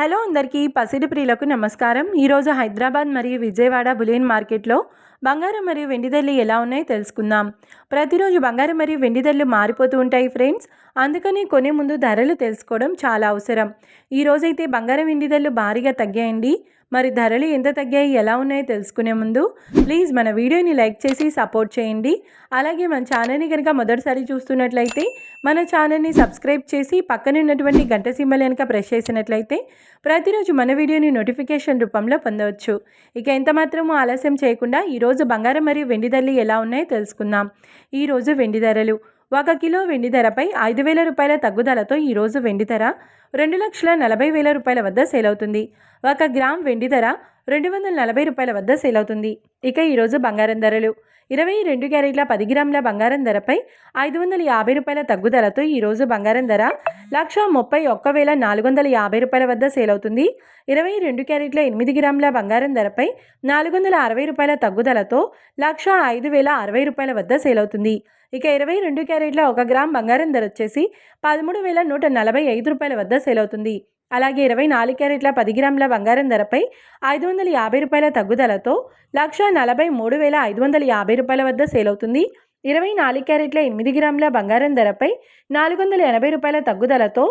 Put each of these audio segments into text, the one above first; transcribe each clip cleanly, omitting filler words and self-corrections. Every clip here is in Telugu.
హలో అందరికీ పసిడి ప్రియులకు నమస్కారం. ఈరోజు హైదరాబాద్ మరియు విజయవాడ బులియన్ మార్కెట్లో బంగారం మరియు వెండి ధరలు ఎలా ఉన్నాయో తెలుసుకుందాం. ప్రతిరోజు బంగారం మరియు వెండి ధరలు మారిపోతూ ఉంటాయి ఫ్రెండ్స్. అందుకని కొనే ముందు ధరలు తెలుసుకోవడం చాలా అవసరం. ఈరోజైతే బంగారం వెండి ధరలు భారీగా తగ్గాయండి. మరి ధరలు ఎంత తగ్గాయి, ఎలా ఉన్నాయో తెలుసుకునే ముందు ప్లీజ్ మన వీడియోని లైక్ చేసి సపోర్ట్ చేయండి. అలాగే మన ఛానల్ని కనుక మొదటిసారి చూస్తున్నట్లయితే మన ఛానల్ని సబ్స్క్రైబ్ చేసి పక్కన ఉన్నటువంటి గంట సింబల్ కనుక ప్రెస్ చేసినట్లయితే ప్రతిరోజు మన వీడియోని నోటిఫికేషన్ రూపంలో పొందవచ్చు. ఇక ఎంత మాత్రమూ ఆలస్యం చేయకుండా ఈరోజు బంగారం మరియు వెండి ధరలు ఎలా ఉన్నాయో తెలుసుకుందాం. ఈరోజు వెండి ధరలు: 1 కిలో వెండి ధరపై 5,000 రూపాయల తగ్గుదలతో ఈరోజు వెండి ధర 2,40,000 రూపాయల వద్ద సేల్ అవుతుంది. 1 గ్రామ్ వెండి ధర 240 రూపాయల వద్ద సేల్ అవుతుంది. ఇక ఈరోజు బంగారం ధరలు: 22 క్యారెట్ల 10 గ్రాముల బంగారం ధరపై 550 రూపాయల తగ్గుదలతో ఈరోజు బంగారం ధర 131,450 రూపాయల వద్ద సేల్ అవుతుంది. 22 క్యారెట్ల 8 గ్రాముల బంగారం ధరపై 460 రూపాయల తగ్గుదలతో 105,060 రూపాయల వద్ద సేల్ అవుతుంది. ఇక 22 క్యారెట్ల 1 గ్రామ్ బంగారం ధర వచ్చేసి 13,145 రూపాయల వద్ద సేల్ అవుతుంది. అలాగే 24 క్యారెట్ల 10 గ్రాముల బంగారం ధరపై 550 రూపాయల తగ్గుదలతో 143,550 రూపాయల వద్ద సేల్ అవుతుంది. 24 క్యారెట్ల 8 గ్రాముల బంగారం ధరపై 480 రూపాయల తగ్గుదలతో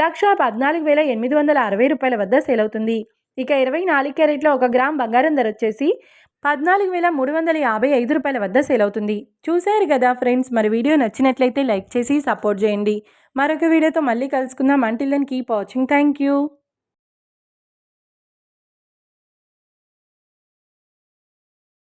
114,860 రూపాయల వద్ద సేల్ అవుతుంది. ఇక 24 క్యారెట్ల 1 గ్రామ్ బంగారం ధర వచ్చేసి 14,355 రూపాయల వద్ద సేల్ అవుతుంది. చూశారు కదా ఫ్రెండ్స్, మరి వీడియో నచ్చినట్లయితే లైక్ చేసి సపోర్ట్ చేయండి. మరొక వీడియోతో మళ్ళీ కలుసుకుందాం. Until then keep watching. Thank you.